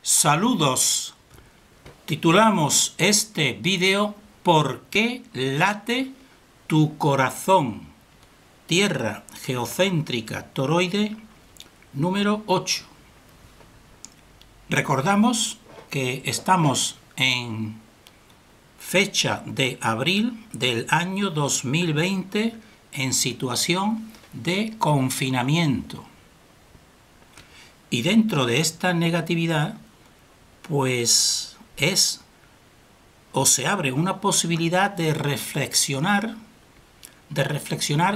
Saludos. Titulamos este vídeo ¿Por qué late tu corazón? Tierra geocéntrica toroide número 8. Recordamos que estamos en fecha de abril del año 2020 en situación de confinamiento. Y dentro de esta negatividad, pues se abre una posibilidad de reflexionar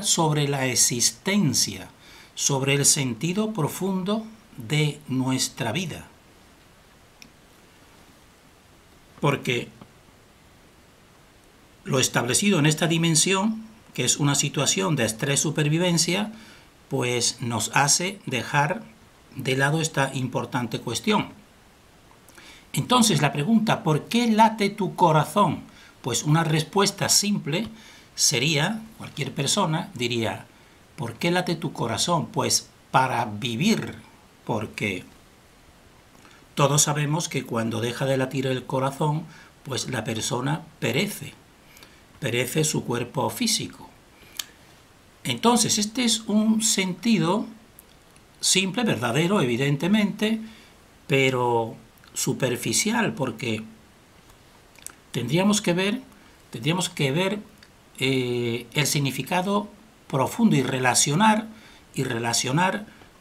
sobre la existencia, sobre el sentido profundo de nuestra vida. Porque lo establecido en esta dimensión, que es una situación de estrés-supervivencia, pues nos hace dejar de lado esta importante cuestión. Entonces la pregunta, ¿por qué late tu corazón? Pues una respuesta simple sería, cualquier persona diría, ¿por qué late tu corazón? Pues para vivir, porque todos sabemos que cuando deja de latir el corazón, pues la persona perece su cuerpo físico. Entonces este es un sentido simple, verdadero, evidentemente, pero superficial, porque tendríamos que ver el significado profundo y relacionar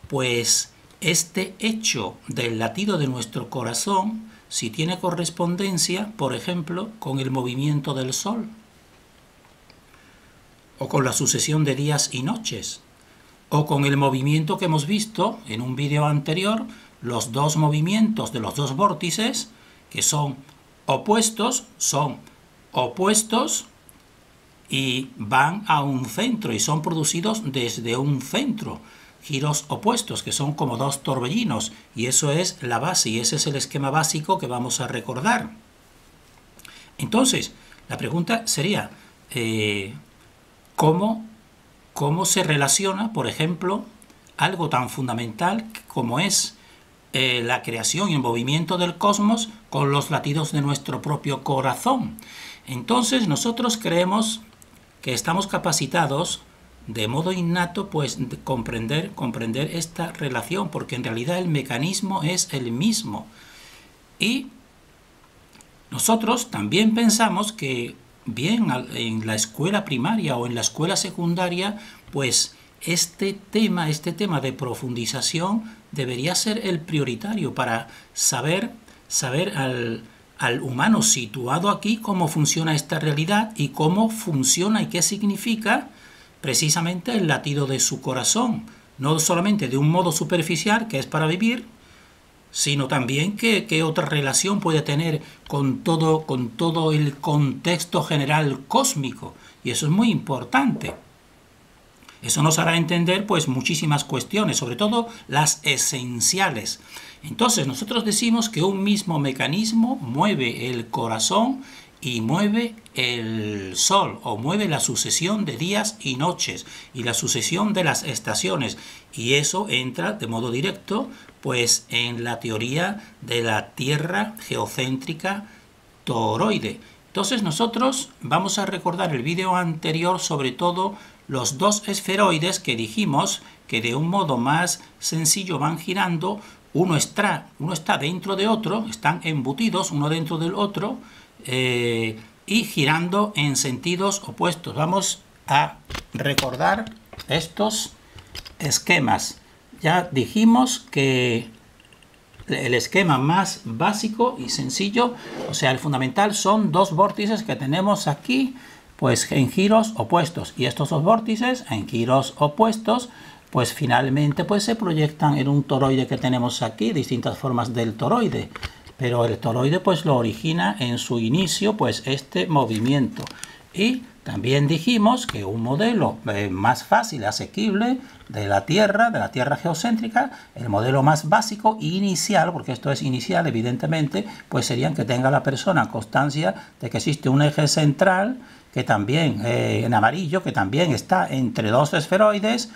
pues este hecho del latido de nuestro corazón, si tiene correspondencia, por ejemplo, con el movimiento del Sol, o con la sucesión de días y noches, o con el movimiento que hemos visto en un vídeo anterior, los dos movimientos de los dos vórtices, que son opuestos y van a un centro y son producidos desde un centro. Giros opuestos, que son como dos torbellinos, y eso es la base, y ese es el esquema básico que vamos a recordar. Entonces, la pregunta sería, ¿cómo se relaciona, por ejemplo, algo tan fundamental como es la creación y el movimiento del cosmos con los latidos de nuestro propio corazón? Entonces nosotros creemos que estamos capacitados de modo innato pues de comprender esta relación, porque en realidad el mecanismo es el mismo. Y nosotros también pensamos que bien en la escuela primaria o en la escuela secundaria, pues este tema de profundización debería ser el prioritario para saber al humano situado aquí cómo funciona esta realidad y cómo funciona y qué significa precisamente el latido de su corazón, no solamente de un modo superficial que es para vivir, sino también qué otra relación puede tener con todo el contexto general cósmico, y eso es muy importante. Eso nos hará entender pues muchísimas cuestiones, sobre todo las esenciales. Entonces nosotros decimos que un mismo mecanismo mueve el corazón y mueve el Sol, o mueve la sucesión de días y noches y la sucesión de las estaciones, y eso entra de modo directo pues en la teoría de la Tierra geocéntrica toroide. Entonces nosotros vamos a recordar el vídeo anterior, sobre todo los dos esferoides que dijimos que de un modo más sencillo van girando, uno está dentro de otro, están embutidos uno dentro del otro, y girando en sentidos opuestos. Vamos a recordar estos esquemas. Ya dijimos que el esquema más básico y sencillo, o sea, el fundamental, son dos vórtices que tenemos aquí, pues en giros opuestos, y estos dos vórtices en giros opuestos, pues finalmente pues se proyectan en un toroide que tenemos aquí, distintas formas del toroide, pero el toroide pues lo origina en su inicio pues este movimiento. Y también dijimos que un modelo más fácil, asequible de la Tierra geocéntrica, el modelo más básico e inicial, porque esto es inicial evidentemente, pues serían que tenga la persona constancia de que existe un eje central que también en amarillo, que también está entre dos esferoides,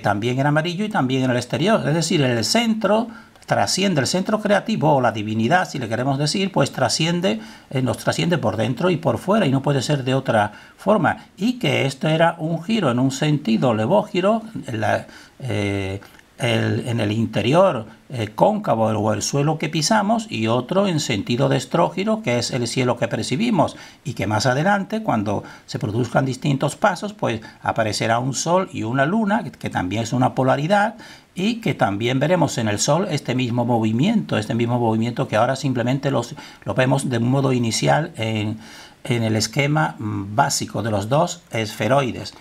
también en amarillo y también en el exterior, es decir, el centro trasciende el centro creativo o la divinidad, si le queremos decir, pues nos trasciende por dentro y por fuera y no puede ser de otra forma. Y que esto era un giro en un sentido levógiro, en el interior cóncavo o el suelo que pisamos, y otro en sentido destrógiro, que es el cielo que percibimos, y que más adelante, cuando se produzcan distintos pasos, pues aparecerá un sol y una luna, que también es una polaridad, y que también veremos en el sol este mismo movimiento que ahora simplemente lo vemos de un modo inicial en el esquema básico de los dos esferoides.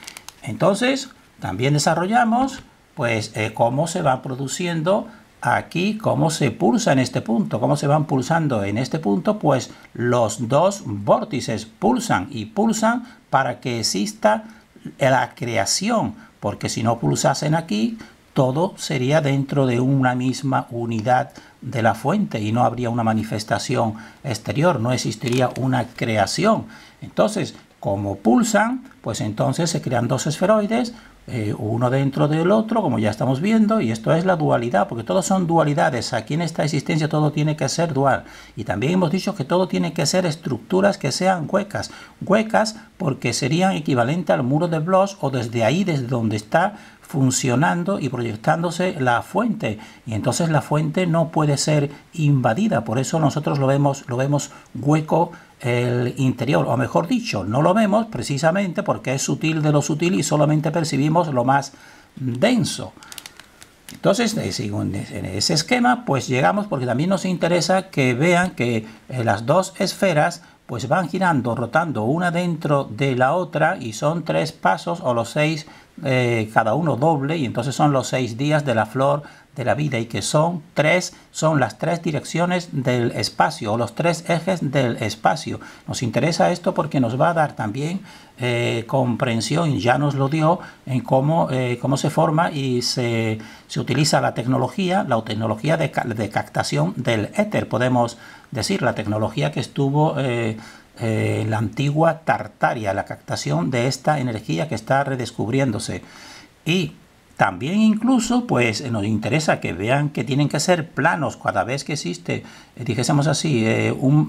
Entonces, también desarrollamos pues cómo se va produciendo aquí, cómo se pulsa en este punto, cómo se van pulsando en este punto, pues los dos vórtices pulsan y pulsan para que exista la creación, porque si no pulsasen aquí, todo sería dentro de una misma unidad de la fuente y no habría una manifestación exterior, no existiría una creación. Entonces, como pulsan, pues entonces se crean dos esferoides, uno dentro del otro, como ya estamos viendo, y esto es la dualidad, porque todos son dualidades. Aquí en esta existencia todo tiene que ser dual. Y también hemos dicho que todo tiene que ser estructuras que sean huecas. Huecas porque serían equivalente al muro de Bloch, o desde ahí, desde donde está funcionando y proyectándose la fuente, y entonces la fuente no puede ser invadida. Por eso nosotros lo vemos hueco el interior, o mejor dicho, no lo vemos precisamente porque es sutil de lo sutil y solamente percibimos lo más denso. Entonces, según en ese esquema, pues llegamos, porque también nos interesa que vean que las dos esferas pues van girando, rotando una dentro de la otra, y son 3 pasos, o los 6, cada uno doble, y entonces son los 6 días de la flor de la vida, y que son las 3 direcciones del espacio, o los 3 ejes del espacio. Nos interesa esto porque nos va a dar también comprensión, y ya nos lo dio, en cómo se forma y se utiliza la tecnología de captación del éter, podemos decir, la tecnología que estuvo en la antigua Tartaria, la captación de esta energía que está redescubriéndose. Y también incluso pues nos interesa que vean que tienen que ser planos cada vez que existe, dijésemos así,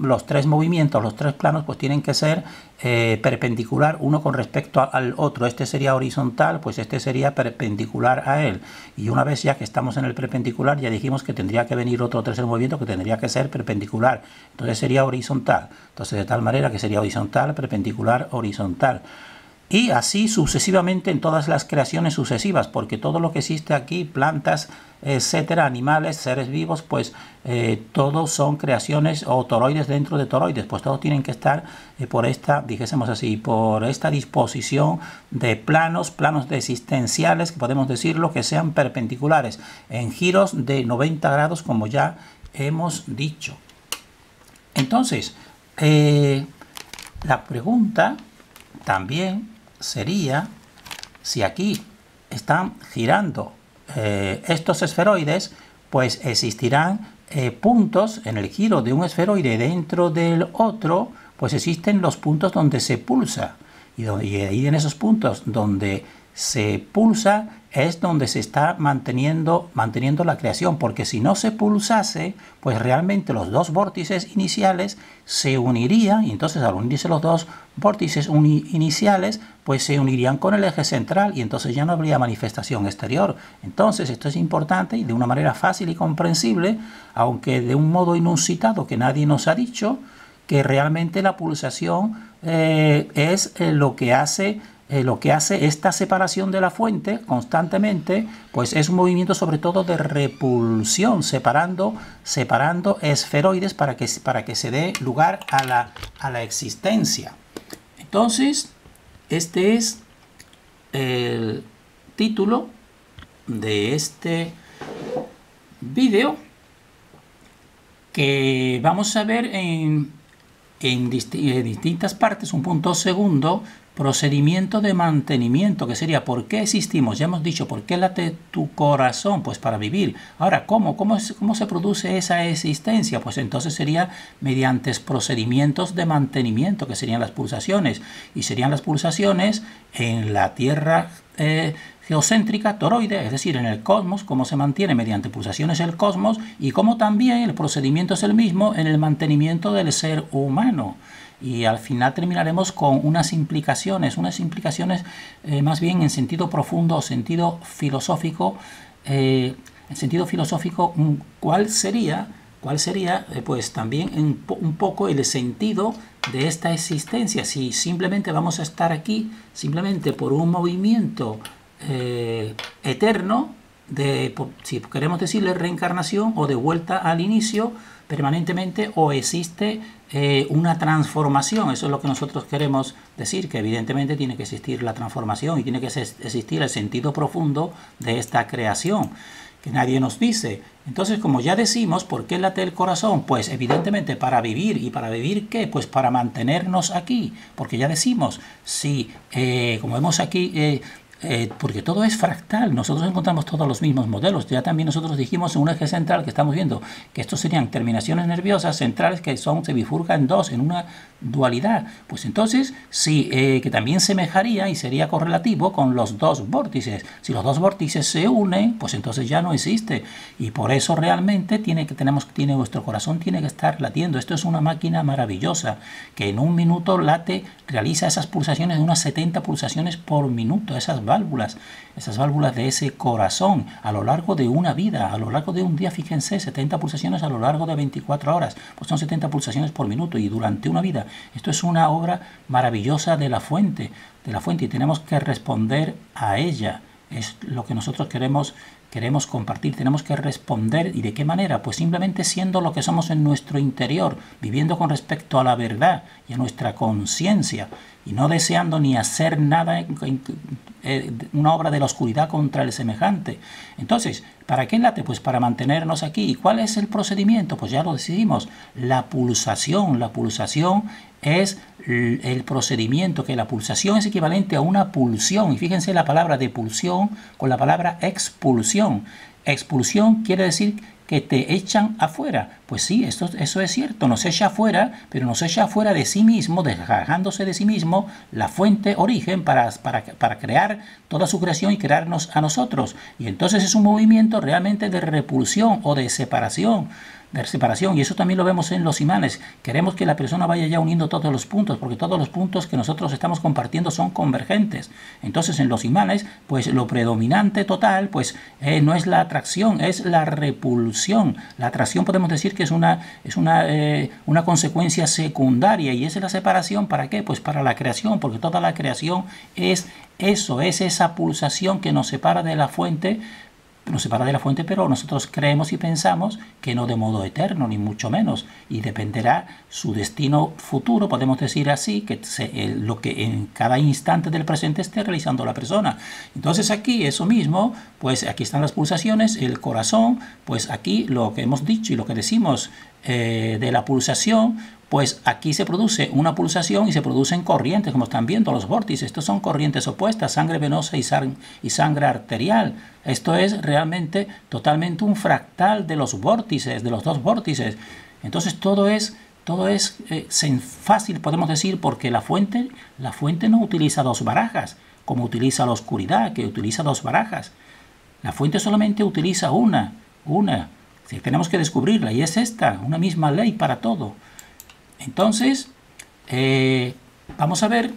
los 3 movimientos, los 3 planos, pues tienen que ser perpendicular uno con respecto al otro. Este sería horizontal, pues este sería perpendicular a él. Y una vez ya que estamos en el perpendicular, ya dijimos que tendría que venir otro tercer movimiento que tendría que ser perpendicular. Entonces sería horizontal. Entonces de tal manera que sería horizontal, perpendicular, horizontal. Y así sucesivamente en todas las creaciones sucesivas, porque todo lo que existe aquí, plantas, etcétera, animales, seres vivos, pues todos son creaciones o toroides dentro de toroides, pues todos tienen que estar por esta, dijésemos así, por esta disposición de planos existenciales, que podemos decirlo, que sean perpendiculares, en giros de 90 grados, como ya hemos dicho. Entonces, la pregunta también sería si aquí están girando estos esferoides, pues existirán puntos en el giro de un esferoide dentro del otro, pues existen los puntos donde se pulsa, y ahí en esos puntos donde se pulsa es donde se está manteniendo la creación, porque si no se pulsase, pues realmente los dos vórtices iniciales se unirían, y entonces al unirse los dos vórtices iniciales, pues se unirían con el eje central, y entonces ya no habría manifestación exterior. Entonces esto es importante, y de una manera fácil y comprensible, aunque de un modo inusitado que nadie nos ha dicho, que realmente la pulsación es lo que hace esta separación de la fuente constantemente, pues es un movimiento sobre todo de repulsión, separando esferoides para que se dé lugar a la existencia. Entonces, este es el título de este vídeo, que vamos a ver en distintas partes, un punto segundo, procedimiento de mantenimiento, que sería ¿por qué existimos? Ya hemos dicho, ¿por qué late tu corazón? Pues para vivir. Ahora, ¿cómo se produce esa existencia? Pues entonces sería mediante procedimientos de mantenimiento, que serían las pulsaciones. Y serían las pulsaciones en la Tierra geocéntrica toroide, es decir, en el cosmos, cómo se mantiene mediante pulsaciones el cosmos y cómo también el procedimiento es el mismo en el mantenimiento del ser humano. Y al final terminaremos con unas implicaciones más bien en sentido profundo o sentido filosófico. ¿Cuál sería pues también un poco el sentido de esta existencia? Si simplemente vamos a estar aquí, simplemente por un movimiento eterno, si queremos decirle reencarnación o de vuelta al inicio permanentemente, o existe una transformación. Eso es lo que nosotros queremos decir, que evidentemente tiene que existir la transformación y tiene que existir el sentido profundo de esta creación, que nadie nos dice. Entonces, como ya decimos, ¿por qué late el corazón? Pues evidentemente para vivir. ¿Y para vivir qué? Pues para mantenernos aquí. Porque ya decimos, si, como vemos aquí, porque todo es fractal, nosotros encontramos todos los mismos modelos. Ya también nosotros dijimos en un eje central que estamos viendo que estos serían terminaciones nerviosas centrales que se bifurcan en dos, en una dualidad. Pues entonces sí, que también semejaría y sería correlativo con los dos vórtices. Si los dos vórtices se unen, pues entonces ya no existe. Y por eso realmente nuestro corazón tiene que estar latiendo. Esto es una máquina maravillosa que en un minuto realiza esas pulsaciones de unas 70 pulsaciones por minuto, esas válvulas de ese corazón a lo largo de una vida, a lo largo de un día. Fíjense, 70 pulsaciones a lo largo de 24 horas, pues son 70 pulsaciones por minuto y durante una vida. Esto es una obra maravillosa de la fuente, y tenemos que responder a ella. Es lo que nosotros queremos compartir, tenemos que responder. ¿Y de qué manera? Pues simplemente siendo lo que somos en nuestro interior, viviendo con respecto a la verdad y a nuestra conciencia, y no deseando ni hacer nada, una obra de la oscuridad contra el semejante. Entonces, ¿para qué late? Pues para mantenernos aquí. ¿Y cuál es el procedimiento? Pues ya lo decidimos, la pulsación. La pulsación es el procedimiento, que la pulsación es equivalente a una pulsión. Y fíjense la palabra de pulsión con la palabra expulsión. Expulsión quiere decir que te echan afuera. Pues sí, eso es cierto, nos echa afuera, pero nos echa afuera de sí mismo, desgajándose de sí mismo, la fuente origen para crear toda su creación y crearnos a nosotros. Y entonces es un movimiento realmente de repulsión o de separación. Y eso también lo vemos en los imanes. Queremos que la persona vaya ya uniendo todos los puntos, porque todos los puntos que nosotros estamos compartiendo son convergentes. Entonces en los imanes, pues lo predominante total, pues no es la atracción, es la repulsión. La atracción podemos decir que es una consecuencia secundaria, y es la separación. ¿Para qué? Pues para la creación, porque toda la creación es eso, es esa pulsación que nos separa de la fuente, pero nosotros creemos y pensamos que no de modo eterno, ni mucho menos, y dependerá su destino futuro, podemos decir así, lo que en cada instante del presente esté realizando la persona. Entonces aquí eso mismo, pues aquí están las pulsaciones, el corazón, pues aquí lo que hemos dicho y lo que decimos de la pulsación, pues aquí se produce una pulsación y se producen corrientes, como están viendo los vórtices. Estos son corrientes opuestas, sangre venosa y sangre arterial. Esto es realmente totalmente un fractal de los vórtices, de los dos vórtices. Entonces todo es fácil, podemos decir, porque la fuente no utiliza dos barajas, como utiliza la oscuridad, que utiliza dos barajas. La fuente solamente utiliza una. Sí, tenemos que descubrirla, y es esta, una misma ley para todo. Entonces, vamos a ver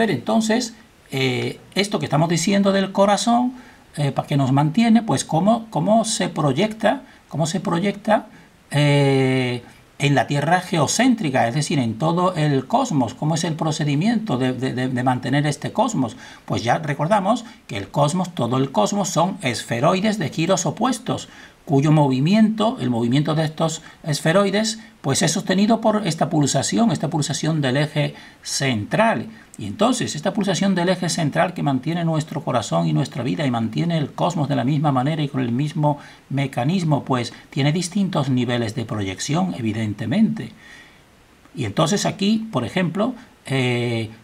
entonces esto que estamos diciendo del corazón, para que nos mantiene, pues cómo se proyecta en la Tierra geocéntrica, es decir, en todo el cosmos. ¿Cómo es el procedimiento de mantener este cosmos? Pues ya recordamos que todo el cosmos son esferoides de giros opuestos, cuyo movimiento, el movimiento de estos esferoides, pues es sostenido por esta pulsación del eje central. Y entonces esta pulsación del eje central, que mantiene nuestro corazón y nuestra vida y mantiene el cosmos de la misma manera y con el mismo mecanismo, pues tiene distintos niveles de proyección, evidentemente. Y entonces aquí, por ejemplo,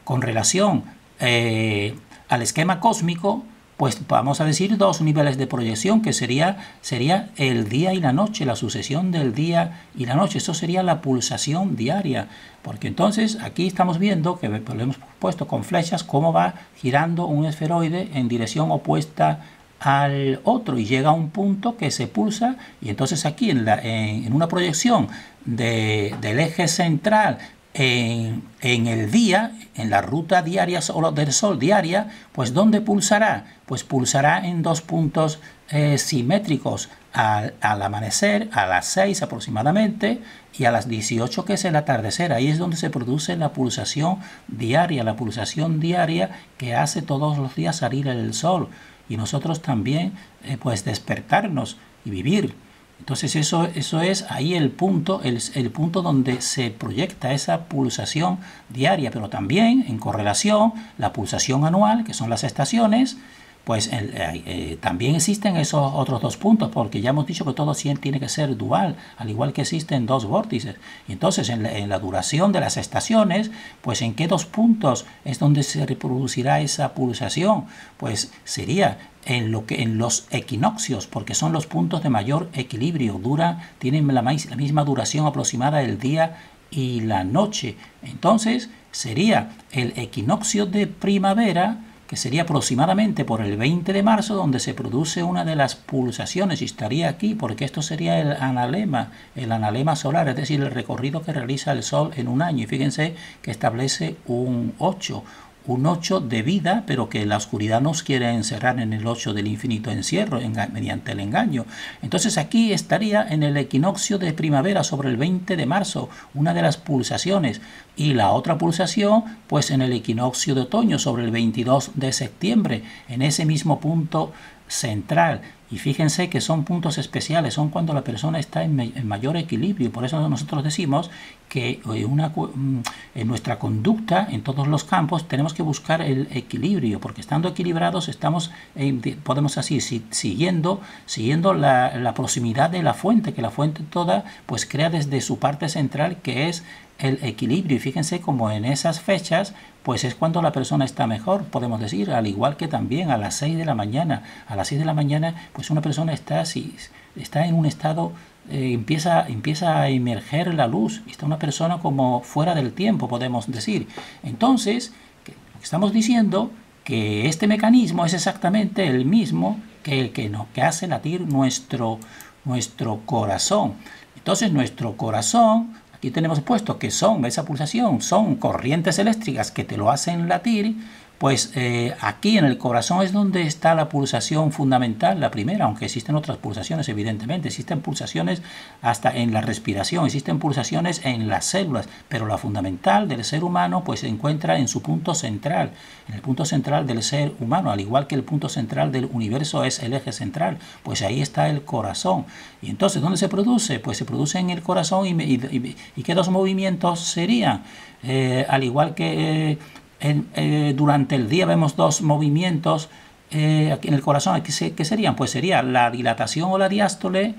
con relación al esquema cósmico, pues vamos a decir dos niveles de proyección, que sería el día y la noche, la sucesión del día y la noche. Eso sería la pulsación diaria, porque entonces aquí estamos viendo que lo hemos puesto con flechas cómo va girando un esferoide en dirección opuesta al otro y llega a un punto que se pulsa, y entonces aquí en una proyección del eje central en el día, en la ruta diaria del Sol diaria, pues ¿dónde pulsará? Pues pulsará en dos puntos simétricos al amanecer, a las 6 aproximadamente, y a las 18, que es el atardecer. Ahí es donde se produce la pulsación diaria que hace todos los días salir el Sol, y nosotros también pues despertarnos y vivir. Entonces eso es ahí el punto donde se proyecta esa pulsación diaria, pero también en correlación la pulsación anual, que son las estaciones. Pues también existen esos otros dos puntos, porque ya hemos dicho que todo tiene que ser dual, al igual que existen dos vórtices. Y entonces en la duración de las estaciones, pues ¿en qué dos puntos es donde se reproducirá esa pulsación? Pues sería en los equinoccios, porque son los puntos de mayor equilibrio, tienen la misma duración aproximada del día y la noche. Entonces sería el equinoccio de primavera, que sería aproximadamente por el 20 de marzo, donde se produce una de las pulsaciones, y estaría aquí porque esto sería el analema solar, es decir, el recorrido que realiza el Sol en un año. Y fíjense que establece un 8 de vida, pero que la oscuridad nos quiere encerrar en el 8 del infinito encierro mediante el engaño. Entonces aquí estaría en el equinoccio de primavera sobre el 20 de marzo, una de las pulsaciones, y la otra pulsación pues en el equinoccio de otoño sobre el 22 de septiembre, en ese mismo punto central. Y fíjense que son puntos especiales, son cuando la persona está en mayor equilibrio. Por eso nosotros decimos que en nuestra conducta, en todos los campos, tenemos que buscar el equilibrio, porque estando equilibrados podemos así, siguiendo la proximidad de la fuente, que la fuente toda pues crea desde su parte central, que es el equilibrio. Y fíjense como en esas fechas pues es cuando la persona está mejor, podemos decir, al igual que también a las 6 de la mañana. A las 6 de la mañana pues una persona está en un estado, empieza a emerger la luz, está una persona como fuera del tiempo, podemos decir. Entonces, estamos diciendo que este mecanismo es exactamente el mismo que hace latir nuestro corazón. Entonces nuestro corazón, aquí tenemos puesto que esa pulsación son corrientes eléctricas que te lo hacen latir. Pues aquí en el corazón es donde está la pulsación fundamental, la primera, aunque existen otras pulsaciones, evidentemente. Existen pulsaciones hasta en la respiración, existen pulsaciones en las células, pero la fundamental del ser humano pues se encuentra en su punto central, en el punto central del ser humano, al igual que el punto central del universo es el eje central, pues ahí está el corazón. Y entonces, ¿dónde se produce? Pues se produce en el corazón. ¿Y qué dos movimientos serían? Al igual que durante el día vemos dos movimientos aquí en el corazón. ¿Qué serían? Pues sería la dilatación o la diástole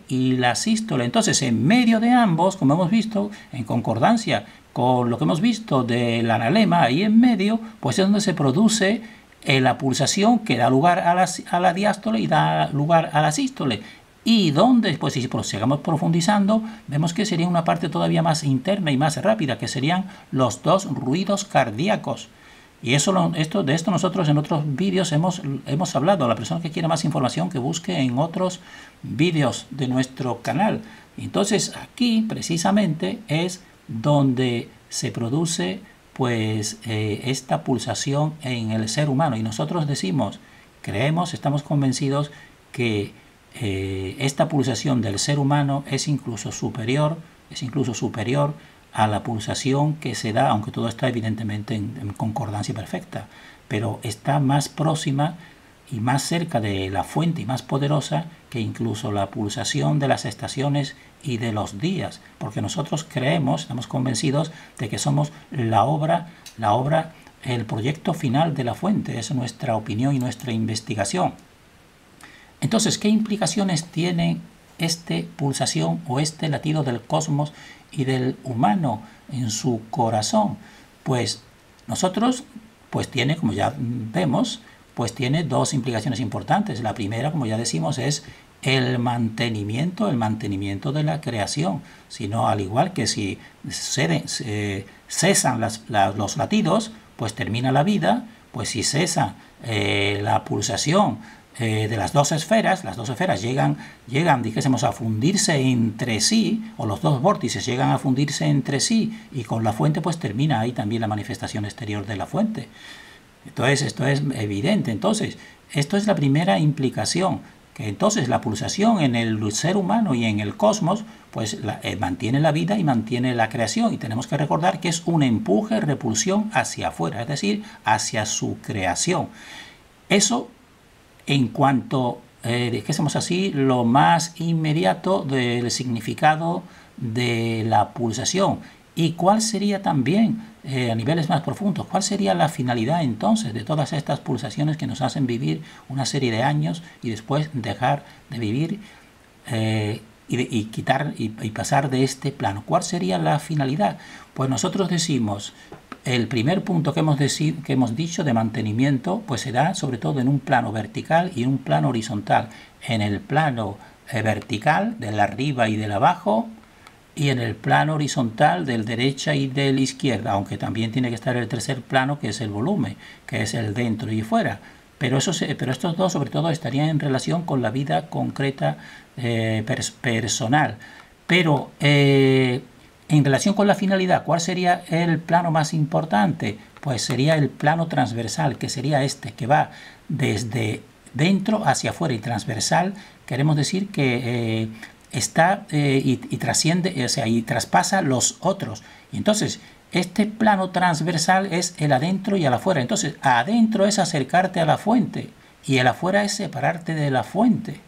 y la sístole. Entonces, en medio de ambos, como hemos visto, en concordancia con lo que hemos visto del analema, ahí en medio, pues es donde se produce la pulsación que da lugar a la diástole y da lugar a la sístole. Y donde, pues si sigamos profundizando, vemos que sería una parte todavía más interna y más rápida, que serían los dos ruidos cardíacos. Y de esto nosotros en otros vídeos hemos hablado. La persona que quiera más información, que busque en otros vídeos de nuestro canal. Entonces aquí precisamente es donde se produce pues esta pulsación en el ser humano. Y nosotros estamos convencidos que esta pulsación del ser humano es incluso superior a la pulsación que se da, aunque todo está evidentemente en concordancia perfecta, pero está más próxima y más cerca de la fuente y más poderosa que incluso la pulsación de las estaciones y de los días, porque nosotros estamos convencidos de que somos la obra, el proyecto final de la fuente. Es nuestra opinión y nuestra investigación. Entonces, ¿qué implicaciones tiene esta pulsación o este latido del cosmos y del humano en su corazón? Pues Nosotros, pues tiene, como ya vemos, pues tiene dos implicaciones importantes. La primera, como ya decimos, es el mantenimiento de la creación. Sino, al igual que si cesan los latidos, pues termina la vida. Pues si cesa la pulsación de las dos esferas llegan, dijésemos, a fundirse entre sí, o los dos vórtices llegan a fundirse entre sí, y con la fuente pues termina ahí también la manifestación exterior de la fuente. Entonces esto es evidente. Entonces esto es la primera implicación, que entonces la pulsación en el ser humano y en el cosmos pues mantiene la vida y mantiene la creación, y tenemos que recordar que es un empuje-repulsión hacia afuera, es decir, hacia su creación. Eso en cuanto, dijésemos así, lo más inmediato del significado de la pulsación. ¿Y cuál sería también, a niveles más profundos, cuál sería la finalidad entonces de todas estas pulsaciones que nos hacen vivir una serie de años y después dejar de vivir y pasar de este plano? ¿Cuál sería la finalidad? Pues nosotros decimos, el primer punto que hemos dicho de mantenimiento, pues se da sobre todo en un plano vertical y en un plano horizontal. En el plano vertical, del arriba y del abajo, y en el plano horizontal del derecha y del izquierda, aunque también tiene que estar el tercer plano, que es el volumen, que es el dentro y fuera. Pero estos dos sobre todo estarían en relación con la vida concreta personal. Pero en relación con la finalidad, ¿cuál sería el plano más importante? Pues sería el plano transversal, que sería este, que va desde dentro hacia afuera. Y transversal queremos decir que está y trasciende, o sea, y traspasa los otros. Y entonces este plano transversal es el adentro y el afuera. Entonces adentro es acercarte a la fuente y el afuera es separarte de la fuente.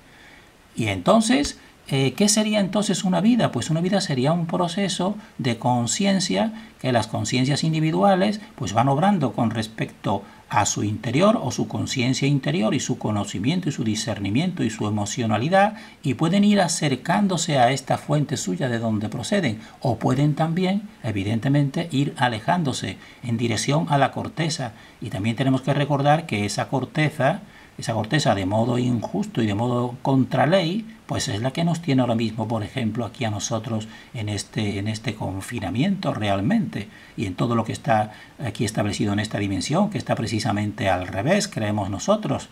Y entonces, ¿qué sería entonces una vida? Pues una vida sería un proceso de conciencia, que las conciencias individuales pues van obrando con respecto a su interior o su conciencia interior y su conocimiento y su discernimiento y su emocionalidad, y pueden ir acercándose a esta fuente suya de donde proceden, o pueden también, evidentemente, ir alejándose en dirección a la corteza. Y también tenemos que recordar que esa corteza de modo injusto y de modo contra ley, pues es la que nos tiene ahora mismo, por ejemplo, aquí a nosotros en este confinamiento realmente, y en todo lo que está aquí establecido en esta dimensión, que está precisamente al revés, creemos nosotros.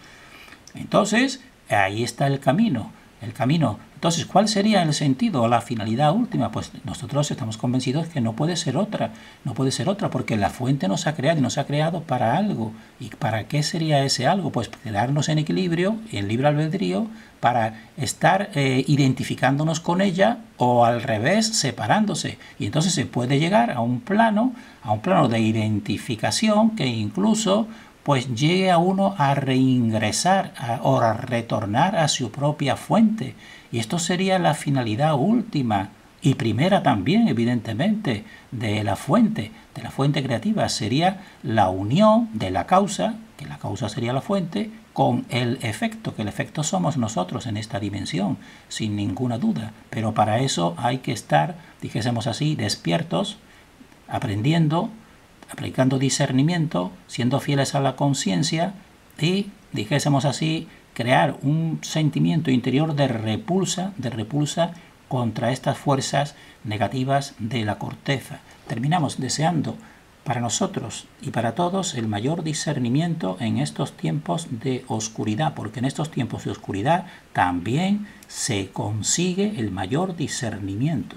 Entonces, ahí está el camino. Entonces, ¿cuál sería el sentido o la finalidad última? Pues nosotros estamos convencidos que no puede ser otra, porque la fuente nos ha creado y nos ha creado para algo. ¿Y para qué sería ese algo? Pues quedarnos en equilibrio, en libre albedrío, para estar identificándonos con ella, o al revés, separándose. Y entonces se puede llegar a un plano de identificación que incluso pues llegue a uno a reingresar o a retornar a su propia fuente. Y esto sería la finalidad última y primera también, evidentemente, de la fuente creativa. Sería la unión de la causa, que la causa sería la fuente, con el efecto, que el efecto somos nosotros en esta dimensión, sin ninguna duda. Pero para eso hay que estar, dijésemos así, despiertos, aprendiendo, aplicando discernimiento, siendo fieles a la conciencia y, dijésemos así, crear un sentimiento interior de repulsa contra estas fuerzas negativas de la corteza. Terminamos deseando para nosotros y para todos el mayor discernimiento en estos tiempos de oscuridad, porque en estos tiempos de oscuridad también se consigue el mayor discernimiento.